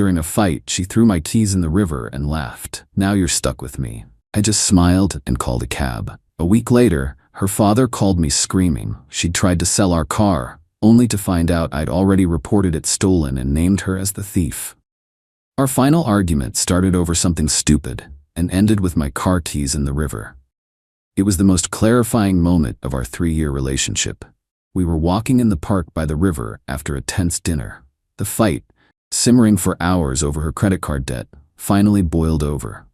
During a fight, she threw my keys in the river and laughed. Now you're stuck with me. I just smiled and called a cab. A week later, her father called me screaming. She'd tried to sell our car, only to find out I'd already reported it stolen and named her as the thief. Our final argument started over something stupid and ended with my car keys in the river. It was the most clarifying moment of our 3-year relationship. We were walking in the park by the river after a tense dinner. The fight, simmering for hours over her credit card debt, finally boiled over.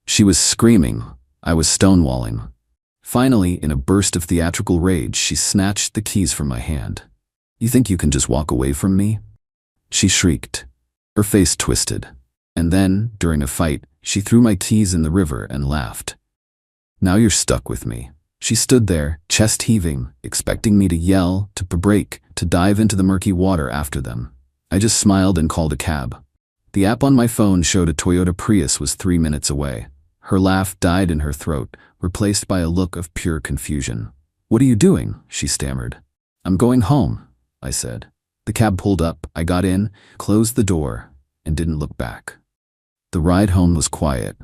She was screaming. I was stonewalling. Finally, in a burst of theatrical rage, she snatched the keys from my hand. "You think you can just walk away from me?" She shrieked. Her face twisted. And then, during a fight, she threw my keys in the river and laughed. "Now you're stuck with me." She stood there, chest heaving, expecting me to yell, to brake, to dive into the murky water after them. I just smiled and called a cab. The app on my phone showed a Toyota Prius was 3 minutes away. Her laugh died in her throat, replaced by a look of pure confusion. "What are you doing?" she stammered. "I'm going home," I said. The cab pulled up, I got in, closed the door, and didn't look back. The ride home was quiet.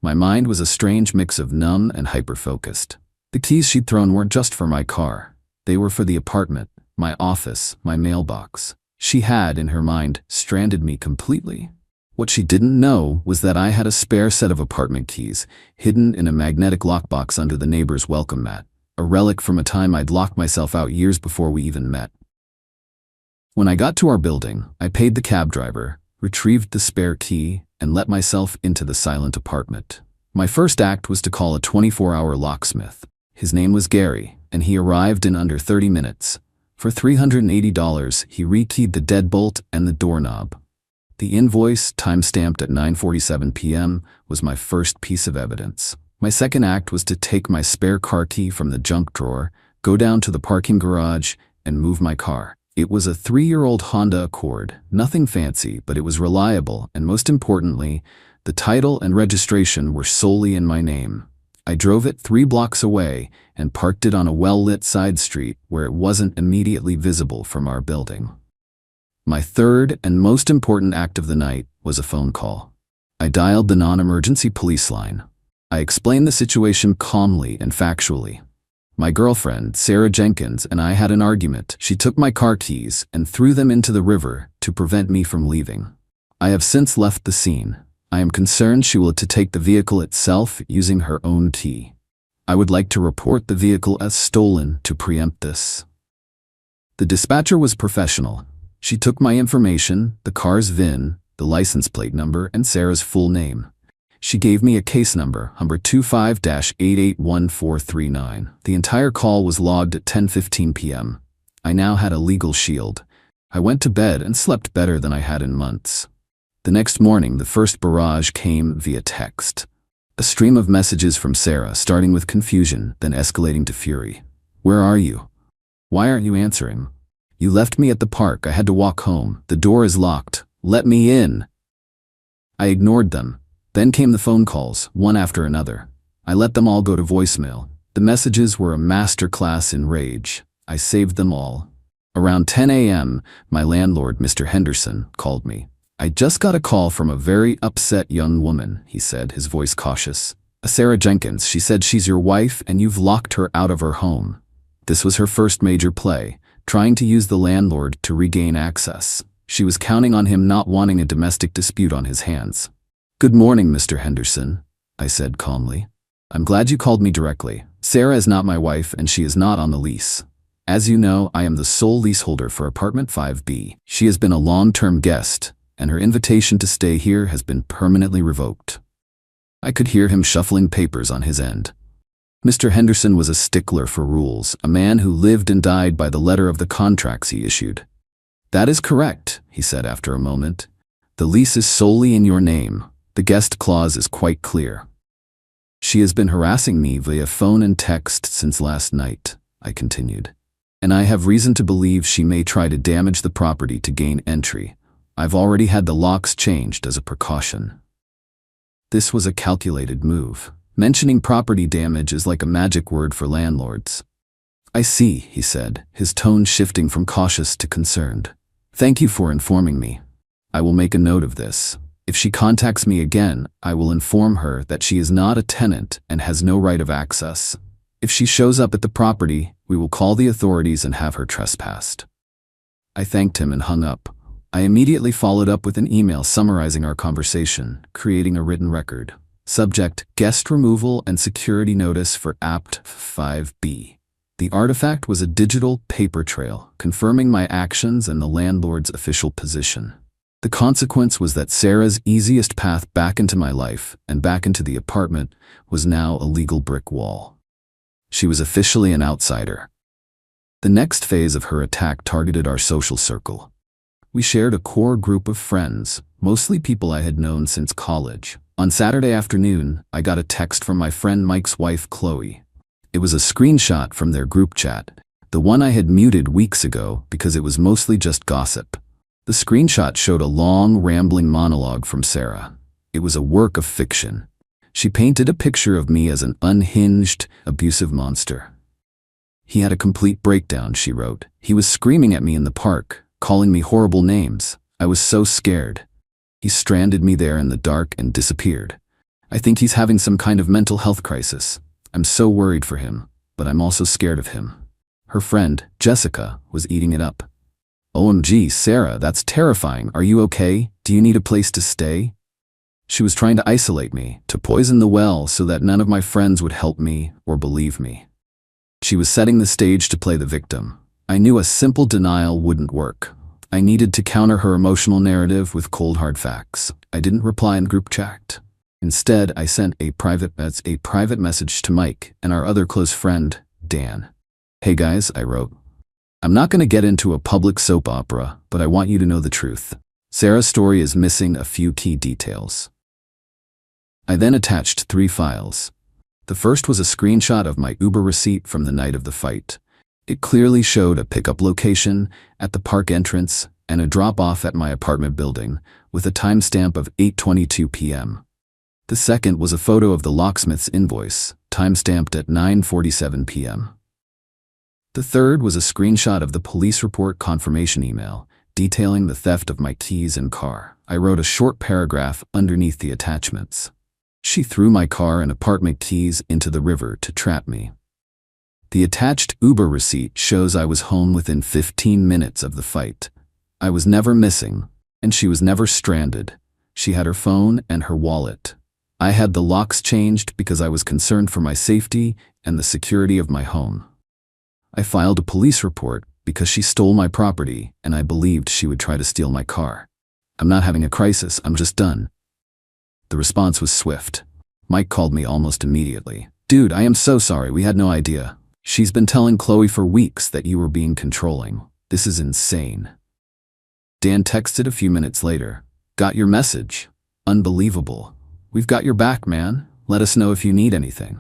My mind was a strange mix of numb and hyper-focused. The keys she'd thrown weren't just for my car. They were for the apartment, my office, my mailbox. She had, in her mind, stranded me completely. What she didn't know was that I had a spare set of apartment keys, hidden in a magnetic lockbox under the neighbor's welcome mat, a relic from a time I'd locked myself out years before we even met. When I got to our building, I paid the cab driver, retrieved the spare key, and let myself into the silent apartment. My first act was to call a 24-hour locksmith. His name was Gary, and he arrived in under 30 minutes. For $380, he rekeyed the deadbolt and the doorknob. The invoice, time-stamped at 9:47 p.m., was my first piece of evidence. My second act was to take my spare car key from the junk drawer, go down to the parking garage, and move my car. It was a 3-year-old Honda Accord, nothing fancy, but it was reliable, and most importantly, the title and registration were solely in my name. I drove it 3 blocks away and parked it on a well-lit side street where it wasn't immediately visible from our building. My third and most important act of the night was a phone call. I dialed the non-emergency police line. I explained the situation calmly and factually. My girlfriend, Sarah Jenkins, and I had an argument. She took my car keys and threw them into the river to prevent me from leaving. I have since left the scene. I am concerned she will take the vehicle itself using her own key. I would like to report the vehicle as stolen to preempt this. The dispatcher was professional. She took my information, the car's VIN, the license plate number, and Sarah's full name. She gave me a case number 25-881439. The entire call was logged at 10:15 p.m. I now had a legal shield. I went to bed and slept better than I had in months. The next morning, the first barrage came via text. A stream of messages from Sarah, starting with confusion, then escalating to fury. "Where are you? Why aren't you answering? You left me at the park. I had to walk home. The door is locked. Let me in." I ignored them. Then came the phone calls, one after another. I let them all go to voicemail. The messages were a masterclass in rage. I saved them all. Around 10 a.m., my landlord, Mr. Henderson, called me. "I just got a call from a very upset young woman," he said, his voice cautious. "Sarah Jenkins. She said she's your wife and you've locked her out of her home." This was her first major play, trying to use the landlord to regain access. She was counting on him not wanting a domestic dispute on his hands. "Good morning, Mr. Henderson," I said calmly. "I'm glad you called me directly. Sarah is not my wife and she is not on the lease. As you know, I am the sole leaseholder for apartment 5B. She has been a long-term guest, and her invitation to stay here has been permanently revoked." I could hear him shuffling papers on his end. Mr. Henderson was a stickler for rules, a man who lived and died by the letter of the contracts he issued. "That is correct," he said after a moment. "The lease is solely in your name. The guest clause is quite clear." "She has been harassing me via phone and text since last night," I continued. "And I have reason to believe she may try to damage the property to gain entry. I've already had the locks changed as a precaution." This was a calculated move. Mentioning property damage is like a magic word for landlords. "I see," he said, his tone shifting from cautious to concerned. "Thank you for informing me. I will make a note of this. If she contacts me again, I will inform her that she is not a tenant and has no right of access. If she shows up at the property, we will call the authorities and have her trespassed." I thanked him and hung up. I immediately followed up with an email summarizing our conversation, creating a written record. Subject: guest removal and security notice for Apt 5B. The artifact was a digital paper trail, confirming my actions and the landlord's official position. The consequence was that Sarah's easiest path back into my life and back into the apartment was now a legal brick wall. She was officially an outsider. The next phase of her attack targeted our social circle. We shared a core group of friends, mostly people I had known since college. On Saturday afternoon, I got a text from my friend Mike's wife, Chloe. It was a screenshot from their group chat, the one I had muted weeks ago because it was mostly just gossip. The screenshot showed a long, rambling monologue from Sarah. It was a work of fiction. She painted a picture of me as an unhinged, abusive monster. "He had a complete breakdown," she wrote. "He was screaming at me in the park, calling me horrible names. I was so scared. He stranded me there in the dark and disappeared. I think he's having some kind of mental health crisis. I'm so worried for him, but I'm also scared of him." Her friend, Jessica, was eating it up. "OMG, Sarah, that's terrifying. Are you okay? Do you need a place to stay?" She was trying to isolate me, to poison the well so that none of my friends would help me or believe me. She was setting the stage to play the victim. I knew a simple denial wouldn't work. I needed to counter her emotional narrative with cold hard facts. I didn't reply in group chat. Instead, I sent a private message to Mike and our other close friend, Dan. "Hey guys," I wrote. "I'm not going to get into a public soap opera, but I want you to know the truth. Sarah's story is missing a few key details." I then attached 3 files. The first was a screenshot of my Uber receipt from the night of the fight. It clearly showed a pickup location at the park entrance and a drop-off at my apartment building, with a timestamp of 8:22 p.m. The second was a photo of the locksmith's invoice, timestamped at 9:47 p.m. The third was a screenshot of the police report confirmation email, detailing the theft of my keys and car. I wrote a short paragraph underneath the attachments. "She threw my car and apartment keys into the river to trap me." The attached Uber receipt shows I was home within 15 minutes of the fight. I was never missing, and she was never stranded. She had her phone and her wallet. I had the locks changed because I was concerned for my safety and the security of my home. I filed a police report because she stole my property and I believed she would try to steal my car. "I'm not having a crisis, I'm just done." The response was swift. Mike called me almost immediately. "Dude, I am so sorry, we had no idea. She's been telling Chloe for weeks that you were being controlling. This is insane." Dan texted a few minutes later. "Got your message. Unbelievable. We've got your back, man. Let us know if you need anything."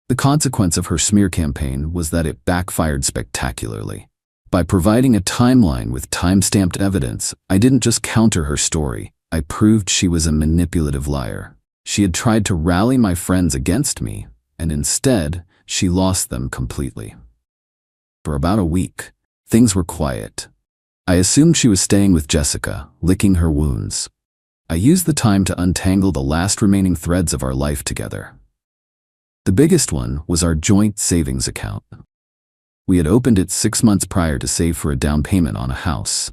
The consequence of her smear campaign was that it backfired spectacularly. By providing a timeline with time-stamped evidence, I didn't just counter her story, I proved she was a manipulative liar. She had tried to rally my friends against me, and instead, she lost them completely. For about a week, things were quiet. I assumed she was staying with Jessica, licking her wounds. I used the time to untangle the last remaining threads of our life together. The biggest one was our joint savings account. We had opened it 6 months prior to save for a down payment on a house.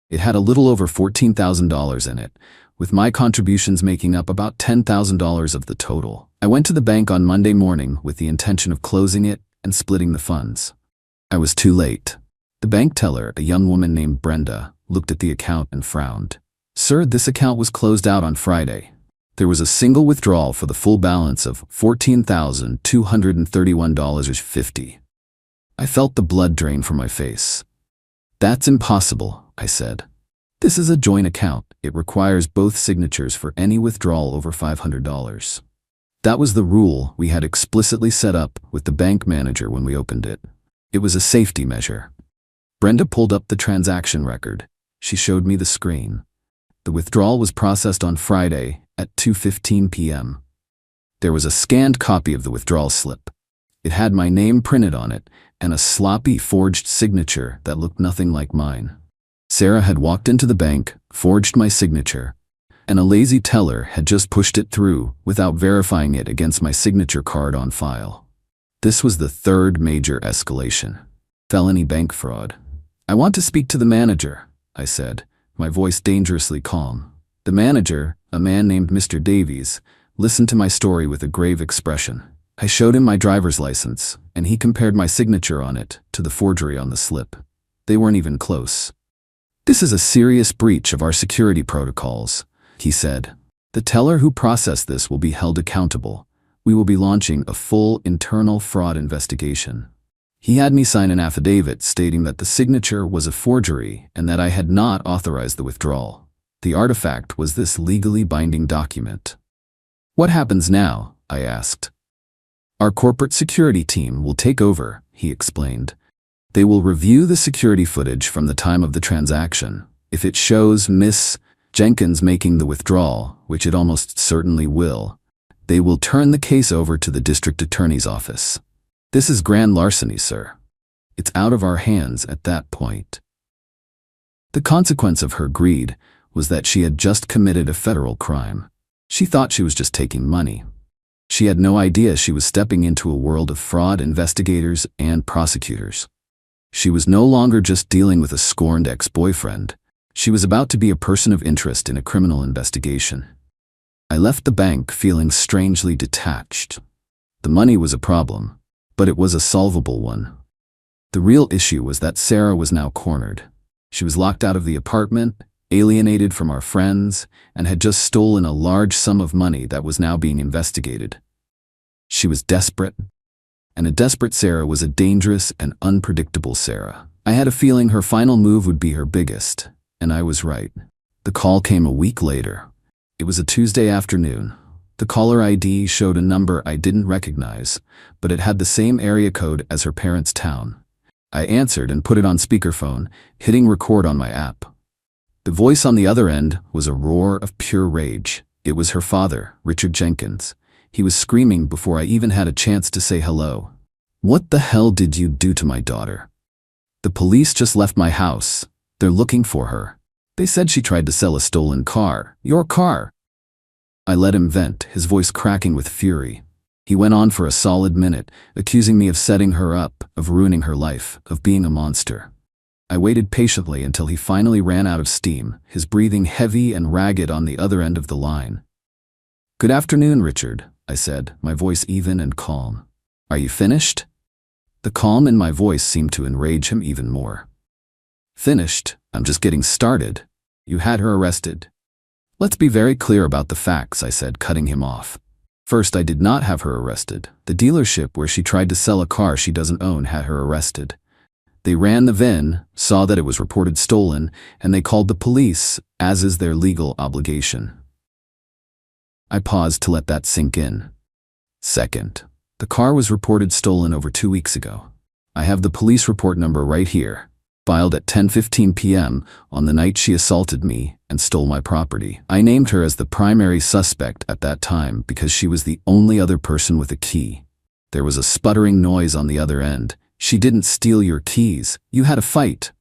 It had a little over $14,000 in it, with my contributions making up about $10,000 of the total. I went to the bank on Monday morning with the intention of closing it and splitting the funds. I was too late. The bank teller, a young woman named Brenda, looked at the account and frowned. "Sir, this account was closed out on Friday. There was a single withdrawal for the full balance of $14,231.50. I felt the blood drain from my face. "That's impossible," I said. "This is a joint account. It requires both signatures for any withdrawal over $500. That was the rule we had explicitly set up with the bank manager when we opened it. It was a safety measure." Brenda pulled up the transaction record. She showed me the screen. The withdrawal was processed on Friday at 2:15 p.m. There was a scanned copy of the withdrawal slip. It had my name printed on it and a sloppy forged signature that looked nothing like mine. Sarah had walked into the bank, forged my signature, and a lazy teller had just pushed it through without verifying it against my signature card on file. This was the third major escalation. Felony bank fraud. "I want to speak to the manager," I said, my voice dangerously calm. The manager, a man named Mr. Davies, listened to my story with a grave expression. I showed him my driver's license, and he compared my signature on it to the forgery on the slip. They weren't even close. "This is a serious breach of our security protocols," he said. "The teller who processed this will be held accountable. We will be launching a full internal fraud investigation." He had me sign an affidavit stating that the signature was a forgery and that I had not authorized the withdrawal. The artifact was this legally binding document. "What happens now?" I asked. "Our corporate security team will take over," he explained. "They will review the security footage from the time of the transaction. If it shows Miss Jenkins making the withdrawal, which it almost certainly will, they will turn the case over to the district attorney's office. This is grand larceny, sir. It's out of our hands at that point." The consequence of her greed was that she had just committed a federal crime. She thought she was just taking money. She had no idea she was stepping into a world of fraud investigators and prosecutors. She was no longer just dealing with a scorned ex-boyfriend. She was about to be a person of interest in a criminal investigation. I left the bank feeling strangely detached. The money was a problem, but it was a solvable one. The real issue was that Sarah was now cornered. She was locked out of the apartment, alienated from our friends, and had just stolen a large sum of money that was now being investigated. She was desperate, and a desperate Sarah was a dangerous and unpredictable Sarah. I had a feeling her final move would be her biggest, and I was right. The call came a week later. It was a Tuesday afternoon. The caller ID showed a number I didn't recognize, but it had the same area code as her parents' town. I answered and put it on speakerphone, hitting record on my app. The voice on the other end was a roar of pure rage. It was her father, Richard Jenkins. He was screaming before I even had a chance to say hello. "What the hell did you do to my daughter? The police just left my house. They're looking for her. They said she tried to sell a stolen car. Your car." I let him vent, his voice cracking with fury. He went on for a solid minute, accusing me of setting her up, of ruining her life, of being a monster. I waited patiently until he finally ran out of steam, his breathing heavy and ragged on the other end of the line. "Good afternoon, Richard," I said, my voice even and calm. "Are you finished?" The calm in my voice seemed to enrage him even more. "Finished? I'm just getting started. You had her arrested." "Let's be very clear about the facts," I said, cutting him off. "First, I did not have her arrested. The dealership where she tried to sell a car she doesn't own had her arrested. They ran the VIN, saw that it was reported stolen, and they called the police, as is their legal obligation." I paused to let that sink in. "Second, the car was reported stolen over 2 weeks ago. I have the police report number right here, filed at 10:15 p.m. on the night she assaulted me and stole my property. I named her as the primary suspect at that time because she was the only other person with a key. There was a sputtering noise on the other end. She didn't steal your keys. You had a fight."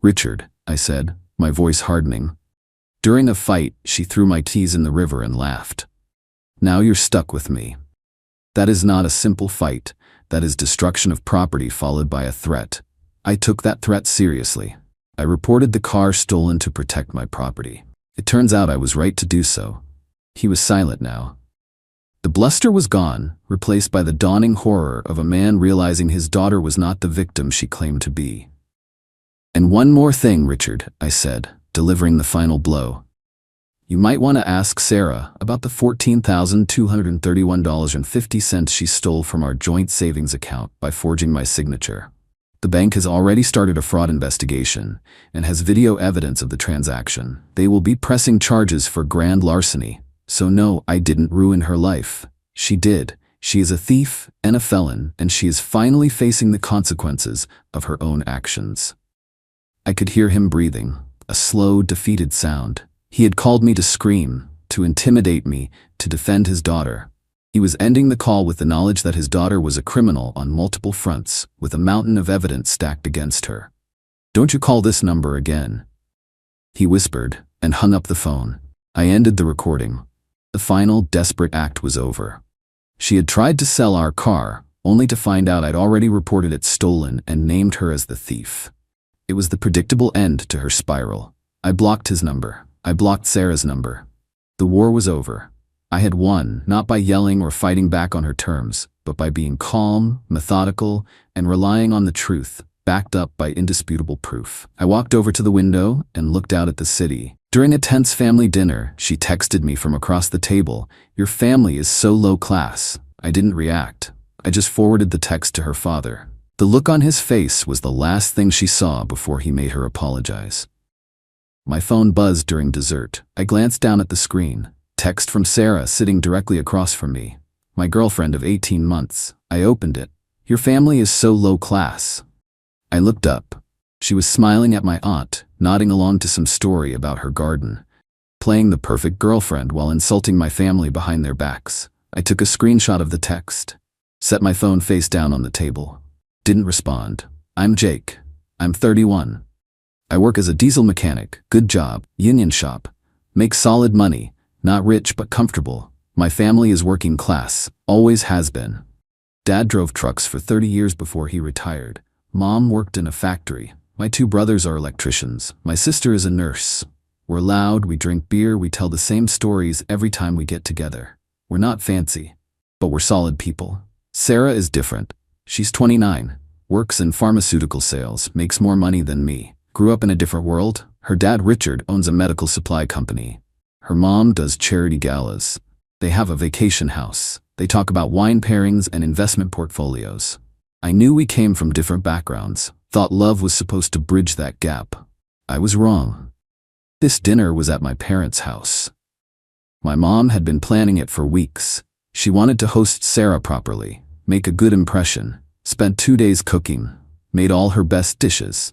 "Richard," I said, my voice hardening. "During a fight, she threw my keys in the river and laughed. Now you're stuck with me. That is not a simple fight. That is destruction of property followed by a threat. I took that threat seriously. I reported the car stolen to protect my property. It turns out I was right to do so." He was silent now. The bluster was gone, replaced by the dawning horror of a man realizing his daughter was not the victim she claimed to be. "And one more thing, Richard," I said, delivering the final blow. "You might want to ask Sarah about the $14,231.50 she stole from our joint savings account by forging my signature. The bank has already started a fraud investigation and has video evidence of the transaction. They will be pressing charges for grand larceny. So no, I didn't ruin her life. She did. She is a thief and a felon, and she is finally facing the consequences of her own actions." I could hear him breathing, a slow, defeated sound. He had called me to scream, to intimidate me, to defend his daughter. He was ending the call with the knowledge that his daughter was a criminal on multiple fronts, with a mountain of evidence stacked against her. Don't you call this number again. He whispered and hung up the phone. I ended the recording. The final desperate act was over. She had tried to sell our car, only to find out I'd already reported it stolen and named her as the thief. It was the predictable end to her spiral. I blocked his number. I blocked Sarah's number. The war was over. I had won, not by yelling or fighting back on her terms, but by being calm, methodical, and relying on the truth, backed up by indisputable proof. I walked over to the window and looked out at the city. During a tense family dinner, she texted me from across the table, "Your family is so low class." I didn't react. I just forwarded the text to her father. The look on his face was the last thing she saw before he made her apologize. My phone buzzed during dessert. I glanced down at the screen. Text from Sarah sitting directly across from me. My girlfriend of 18 months. I opened it. "Your family is so low class." I looked up. She was smiling at my aunt, nodding along to some story about her garden, playing the perfect girlfriend while insulting my family behind their backs. I took a screenshot of the text, set my phone face down on the table. Didn't respond. "I'm Jake. I'm 31. I work as a diesel mechanic, good job, union shop. Make solid money, not rich but comfortable. My family is working class, always has been. Dad drove trucks for 30 years before he retired. Mom worked in a factory. My 2 brothers are electricians. My sister is a nurse. We're loud, we drink beer, we tell the same stories every time we get together. We're not fancy, but we're solid people." Sarah is different. She's 29, works in pharmaceutical sales, makes more money than me. Grew up in a different world. Her dad, Richard, owns a medical supply company. Her mom does charity galas. They have a vacation house. They talk about wine pairings and investment portfolios. I knew we came from different backgrounds, thought love was supposed to bridge that gap. I was wrong. This dinner was at my parents' house. My mom had been planning it for weeks. She wanted to host Sarah properly, make a good impression, spent 2 days cooking, made all her best dishes.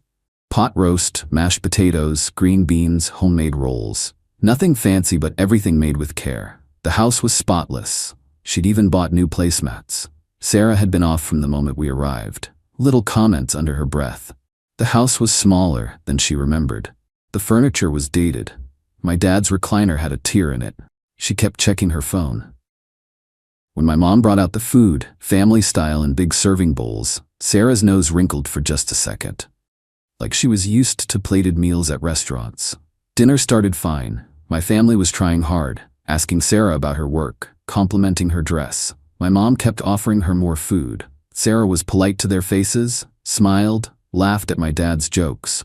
Pot roast, mashed potatoes, green beans, homemade rolls. Nothing fancy but everything made with care. The house was spotless. She'd even bought new placemats. Sarah had been off from the moment we arrived. Little comments under her breath. The house was smaller than she remembered. The furniture was dated. My dad's recliner had a tear in it. She kept checking her phone. When my mom brought out the food, family style in big serving bowls, Sarah's nose wrinkled for just a second. Like she was used to plated meals at restaurants. Dinner started fine. My family was trying hard, asking Sarah about her work, complimenting her dress. My mom kept offering her more food. Sarah was polite to their faces, smiled, laughed at my dad's jokes.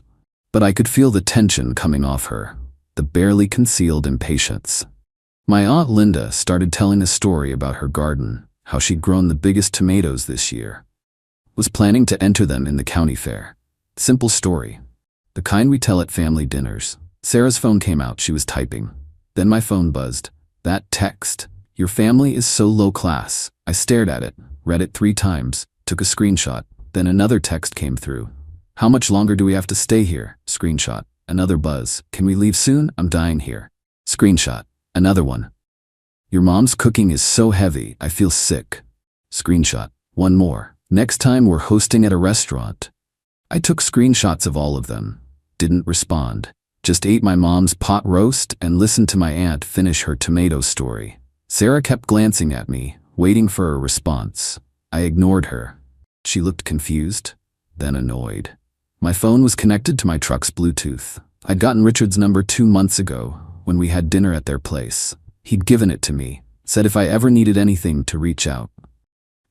But I could feel the tension coming off her, the barely concealed impatience. My Aunt Linda started telling a story about her garden, how she'd grown the biggest tomatoes this year. Was planning to enter them in the county fair. Simple story. The kind we tell at family dinners. Sarah's phone came out, she was typing. Then my phone buzzed. That text. "Your family is so low class." I stared at it, read it 3 times, took a screenshot. Then another text came through. "How much longer do we have to stay here?" Screenshot. Another buzz. "Can we leave soon? I'm dying here." Screenshot. Another one. "Your mom's cooking is so heavy, I feel sick." Screenshot. One more. "Next time we're hosting at a restaurant." I took screenshots of all of them. Didn't respond. Just ate my mom's pot roast and listened to my aunt finish her tomato story. Sarah kept glancing at me, waiting for a response. I ignored her. She looked confused, then annoyed. My phone was connected to my truck's Bluetooth. I'd gotten Richard's number 2 months ago, when we had dinner at their place. He'd given it to me, said if I ever needed anything to reach out.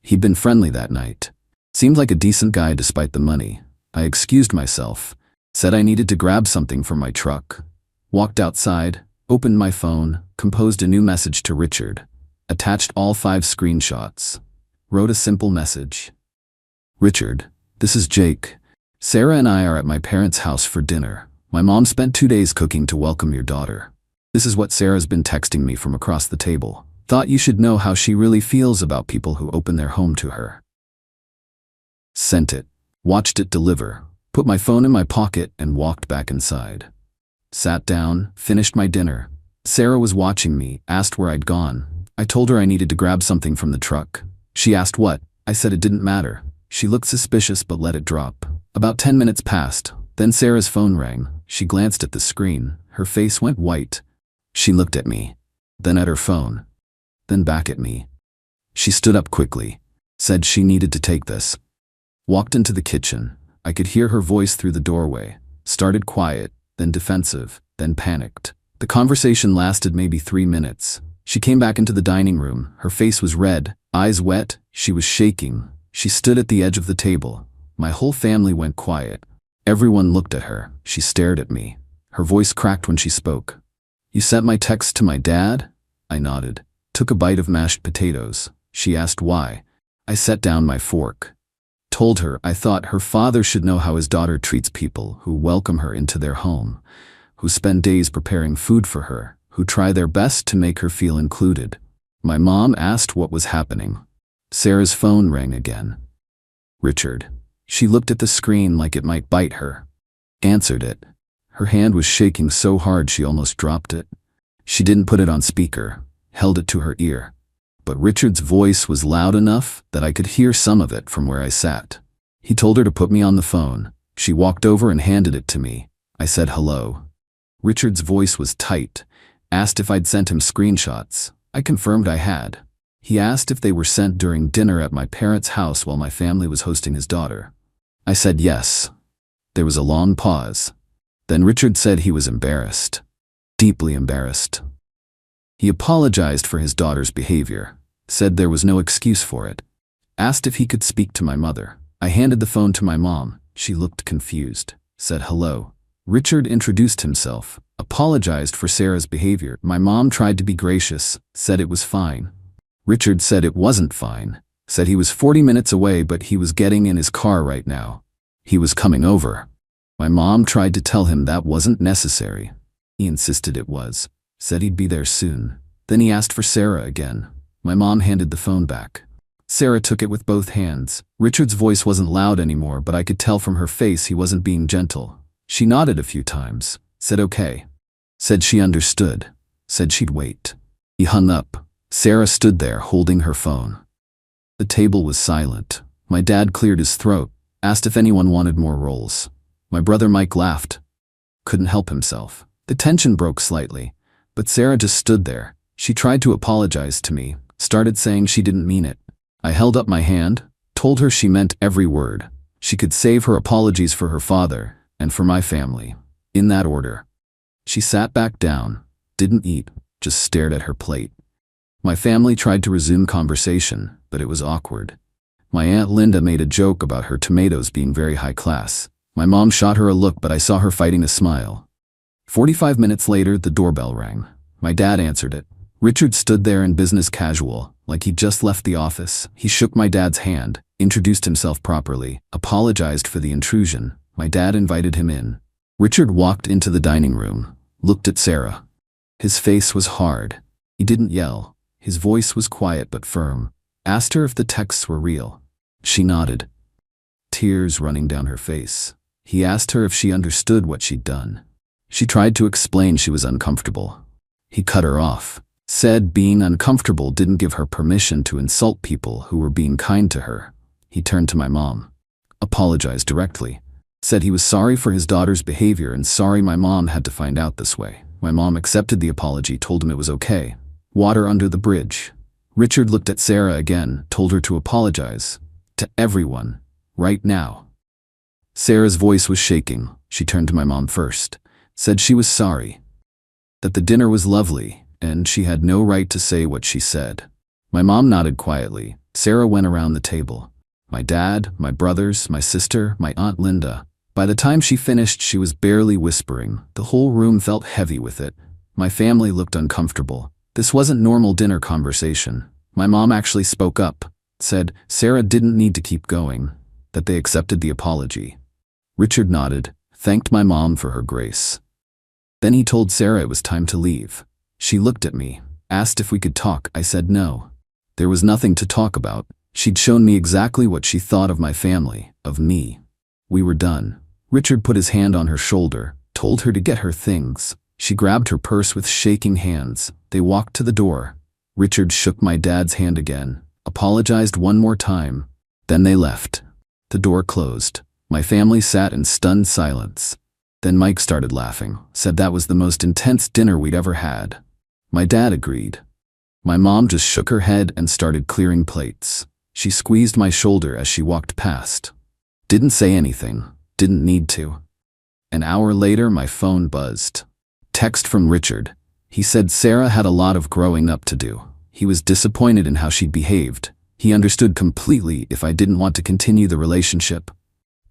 He'd been friendly that night. Seemed like a decent guy despite the money. I excused myself, said I needed to grab something from my truck. Walked outside, opened my phone, composed a new message to Richard, attached all 5 screenshots, wrote a simple message. "Richard, this is Jake. Sarah and I are at my parents' house for dinner. My mom spent 2 days cooking to welcome your daughter. This is what Sarah's been texting me from across the table. Thought you should know how she really feels about people who open their home to her." Sent it. Watched it deliver, put my phone in my pocket and walked back inside. Sat down, finished my dinner. Sarah was watching me, asked where I'd gone. I told her I needed to grab something from the truck. She asked what. I said it didn't matter. She looked suspicious but let it drop. About 10 minutes passed. Then Sarah's phone rang. She glanced at the screen. Her face went white. She looked at me, then at her phone, then back at me. She stood up quickly, said she needed to take this. Walked into the kitchen. I could hear her voice through the doorway. Started quiet, then defensive, then panicked. The conversation lasted maybe 3 minutes. She came back into the dining room. Her face was red, eyes wet. She was shaking. She stood at the edge of the table. My whole family went quiet. Everyone looked at her. She stared at me. Her voice cracked when she spoke. "You sent my text to my dad?" I nodded. Took a bite of mashed potatoes. She asked why. I set down my fork. Told her I thought her father should know how his daughter treats people who welcome her into their home, who spend days preparing food for her, who try their best to make her feel included. My mom asked what was happening. Sarah's phone rang again. Richard. She looked at the screen like it might bite her. Answered it. Her hand was shaking so hard she almost dropped it. She didn't put it on speaker, held it to her ear. But Richard's voice was loud enough that I could hear some of it from where I sat. He told her to put me on the phone. She walked over and handed it to me. I said hello. Richard's voice was tight. Asked if I'd sent him screenshots. I confirmed I had. He asked if they were sent during dinner at my parents' house while my family was hosting his daughter. I said yes. There was a long pause. Then Richard said he was embarrassed. Deeply embarrassed. He apologized for his daughter's behavior. Said there was no excuse for it. Asked if he could speak to my mother. I handed the phone to my mom. She looked confused. Said hello. Richard introduced himself. Apologized for Sarah's behavior. My mom tried to be gracious. Said it was fine. Richard said it wasn't fine. Said he was 40 minutes away but he was getting in his car right now. He was coming over. My mom tried to tell him that wasn't necessary. He insisted it was. Said he'd be there soon. Then he asked for Sarah again. My mom handed the phone back. Sarah took it with both hands. Richard's voice wasn't loud anymore, but I could tell from her face he wasn't being gentle. She nodded a few times. Said okay. Said she understood. Said she'd wait. He hung up. Sarah stood there holding her phone. The table was silent. My dad cleared his throat. Asked if anyone wanted more rolls. My brother Mike laughed. Couldn't help himself. The tension broke slightly. But Sarah just stood there. She tried to apologize to me. Started saying she didn't mean it. I held up my hand. Told her she meant every word. She could save her apologies for her father and for my family. In that order. She sat back down. Didn't eat. Just stared at her plate. My family tried to resume conversation, but it was awkward. My Aunt Linda made a joke about her tomatoes being very high class. My mom shot her a look, but I saw her fighting a smile. 45 minutes later, the doorbell rang. My dad answered it. Richard stood there in business casual, like he'd just left the office. He shook my dad's hand, introduced himself properly, apologized for the intrusion. My dad invited him in. Richard walked into the dining room, looked at Sarah. His face was hard. He didn't yell. His voice was quiet but firm. Asked her if the texts were real. She nodded. Tears running down her face. He asked her if she understood what she'd done. She tried to explain she was uncomfortable. He cut her off. Said being uncomfortable didn't give her permission to insult people who were being kind to her. He turned to my mom. Apologized directly. Said he was sorry for his daughter's behavior and sorry my mom had to find out this way. My mom accepted the apology, told him it was okay. Water under the bridge. Richard looked at Sarah again, told her to apologize. To everyone. Right now. Sarah's voice was shaking. She turned to my mom first. Said she was sorry. That the dinner was lovely, and she had no right to say what she said. My mom nodded quietly. Sarah went around the table. My dad, my brothers, my sister, my Aunt Linda. By the time she finished, she was barely whispering. The whole room felt heavy with it. My family looked uncomfortable. This wasn't normal dinner conversation. My mom actually spoke up. Said Sarah didn't need to keep going. That they accepted the apology. Richard nodded, thanked my mom for her grace. Then he told Sarah it was time to leave. She looked at me, asked if we could talk. I said no. There was nothing to talk about. She'd shown me exactly what she thought of my family, of me. We were done. Richard put his hand on her shoulder, told her to get her things. She grabbed her purse with shaking hands. They walked to the door. Richard shook my dad's hand again, apologized one more time. Then they left. The door closed. My family sat in stunned silence. Then Mike started laughing, said that was the most intense dinner we'd ever had. My dad agreed. My mom just shook her head and started clearing plates. She squeezed my shoulder as she walked past. Didn't say anything, didn't need to. An hour later, my phone buzzed. Text from Richard. He said Sarah had a lot of growing up to do. He was disappointed in how she'd behaved. He understood completely if I didn't want to continue the relationship.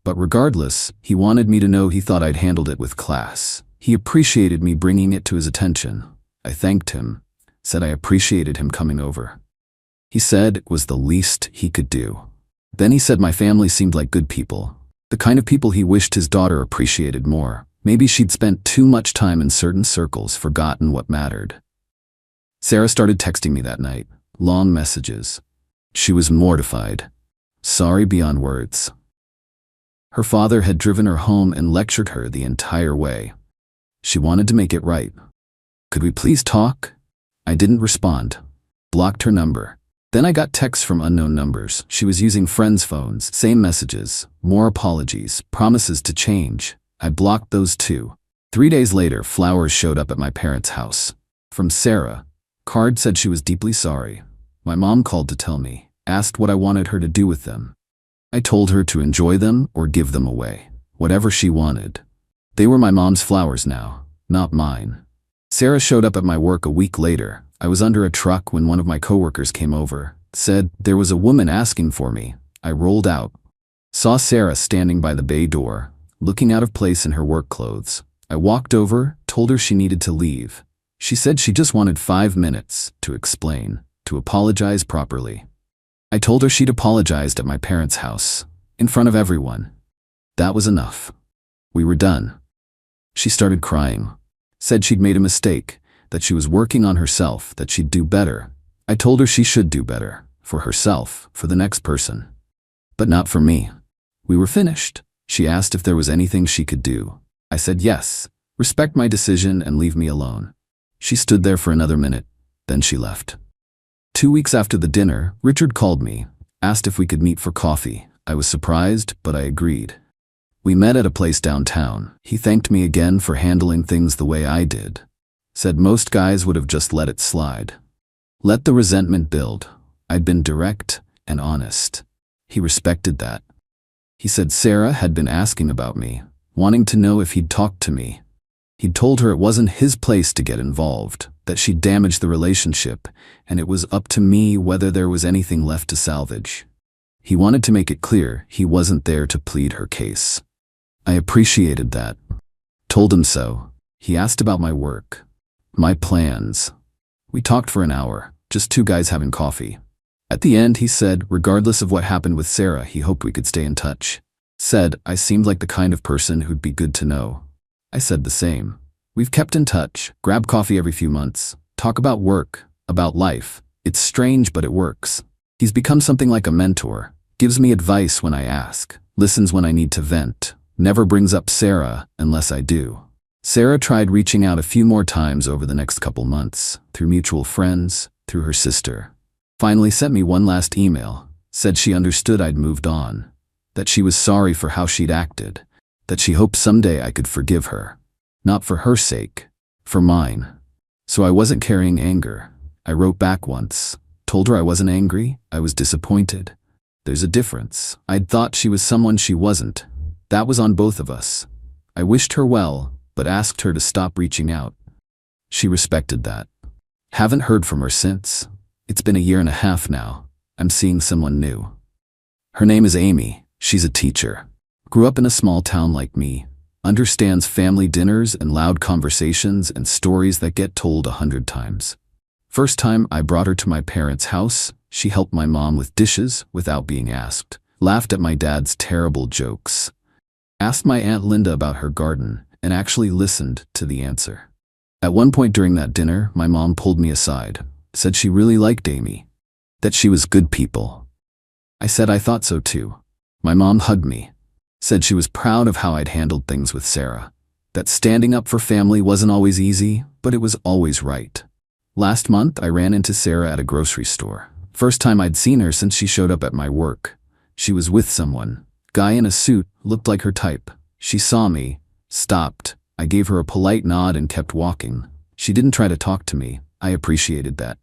But regardless, he wanted me to know he thought I'd handled it with class. He appreciated me bringing it to his attention. I thanked him, said I appreciated him coming over. He said it was the least he could do. Then he said my family seemed like good people, the kind of people he wished his daughter appreciated more. Maybe she'd spent too much time in certain circles, forgotten what mattered. Sarah started texting me that night, long messages. She was mortified, sorry beyond words. Her father had driven her home and lectured her the entire way. She wanted to make it right. Could we please talk? I didn't respond. Blocked her number. Then I got texts from unknown numbers. She was using friends' phones, same messages, more apologies, promises to change. I blocked those too. 3 days later, flowers showed up at my parents' house. From Sarah. Card said she was deeply sorry. My mom called to tell me, asked what I wanted her to do with them. I told her to enjoy them or give them away, whatever she wanted. They were my mom's flowers now, not mine. Sarah showed up at my work a week later. I was under a truck when one of my coworkers came over, said there was a woman asking for me. I rolled out. Saw Sarah standing by the bay door, looking out of place in her work clothes. I walked over, told her she needed to leave. She said she just wanted 5 minutes to explain, to apologize properly. I told her she'd apologized at my parents' house, in front of everyone. That was enough. We were done. She started crying, said she'd made a mistake, that she was working on herself, that she'd do better. I told her she should do better, for herself, for the next person. But not for me. We were finished. She asked if there was anything she could do. I said yes, respect my decision and leave me alone. She stood there for another minute, then she left. 2 weeks after the dinner, Richard called me, asked if we could meet for coffee. I was surprised, but I agreed. We met at a place downtown. He thanked me again for handling things the way I did. Said most guys would have just let it slide. Let the resentment build. I'd been direct and honest. He respected that. He said Sarah had been asking about me, wanting to know if he'd talked to me. He'd told her it wasn't his place to get involved, that she'd damaged the relationship, and it was up to me whether there was anything left to salvage. He wanted to make it clear he wasn't there to plead her case. I appreciated that. Told him so. He asked about my work, my plans. We talked for an hour, just two guys having coffee. At the end, he said, regardless of what happened with Sarah, he hoped we could stay in touch. Said I seemed like the kind of person who'd be good to know. I said the same. We've kept in touch, grab coffee every few months, talk about work, about life. It's strange, but it works. He's become something like a mentor, gives me advice when I ask, listens when I need to vent, never brings up Sarah unless I do. Sarah tried reaching out a few more times over the next couple months, through mutual friends, through her sister. Finally sent me one last email, said she understood I'd moved on, that she was sorry for how she'd acted, that she hoped someday I could forgive her. Not for her sake, for mine. So I wasn't carrying anger. I wrote back once, told her I wasn't angry, I was disappointed. There's a difference. I'd thought she was someone she wasn't. That was on both of us. I wished her well, but asked her to stop reaching out. She respected that. Haven't heard from her since. It's been 1.5 years now. I'm seeing someone new. Her name is Amy. She's a teacher. Grew up in a small town like me. Understands family dinners and loud conversations and stories that get told 100 times. First time I brought her to my parents' house, she helped my mom with dishes without being asked, laughed at my dad's terrible jokes, asked my Aunt Linda about her garden, and actually listened to the answer. At one point during that dinner, my mom pulled me aside, said she really liked Amy, that she was good people. I said I thought so too. My mom hugged me, said she was proud of how I'd handled things with Sarah, that standing up for family wasn't always easy, but it was always right. Last month, I ran into Sarah at a grocery store. First time I'd seen her since she showed up at my work. She was with someone, Guy in a suit, looked like her type. She saw me, stopped. I gave her a polite nod and kept walking. She didn't try to talk to me. I appreciated that.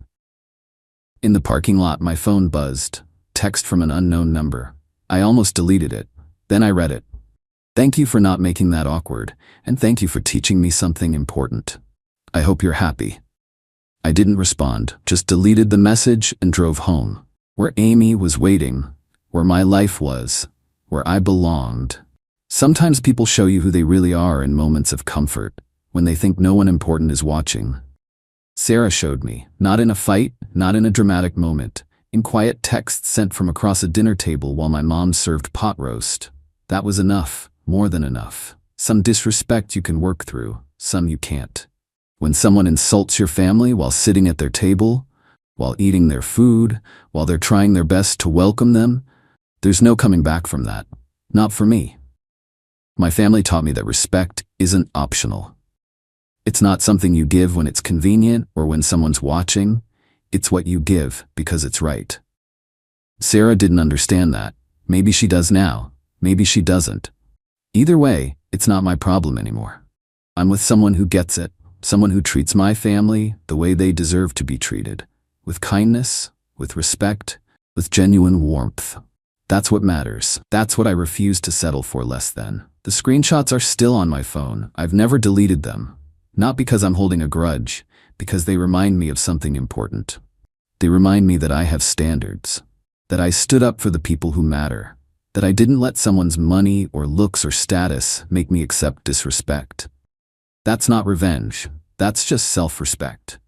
In the parking lot, my phone buzzed. Text from an unknown number. I almost deleted it. Then I read it. Thank you for not making that awkward, and thank you for teaching me something important. I hope you're happy. I didn't respond, just deleted the message and drove home. Where Amy was waiting, where my life was, where I belonged. Sometimes people show you who they really are in moments of comfort, when they think no one important is watching. Sarah showed me, not in a fight, not in a dramatic moment, in quiet texts sent from across a dinner table while my mom served pot roast. That was enough, more than enough. Some disrespect you can work through, some you can't. When someone insults your family while sitting at their table, while eating their food, while they're trying their best to welcome them, there's no coming back from that. Not for me. My family taught me that respect isn't optional. It's not something you give when it's convenient or when someone's watching. It's what you give because it's right. Sarah didn't understand that. Maybe she does now. Maybe she doesn't. Either way, it's not my problem anymore. I'm with someone who gets it, someone who treats my family the way they deserve to be treated, with kindness, with respect, with genuine warmth. That's what matters. That's what I refuse to settle for less than. The screenshots are still on my phone. I've never deleted them. Not because I'm holding a grudge, because they remind me of something important. They remind me that I have standards, that I stood up for the people who matter, that I didn't let someone's money or looks or status make me accept disrespect. That's not revenge. That's just self-respect.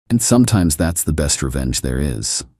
And sometimes that's the best revenge there is.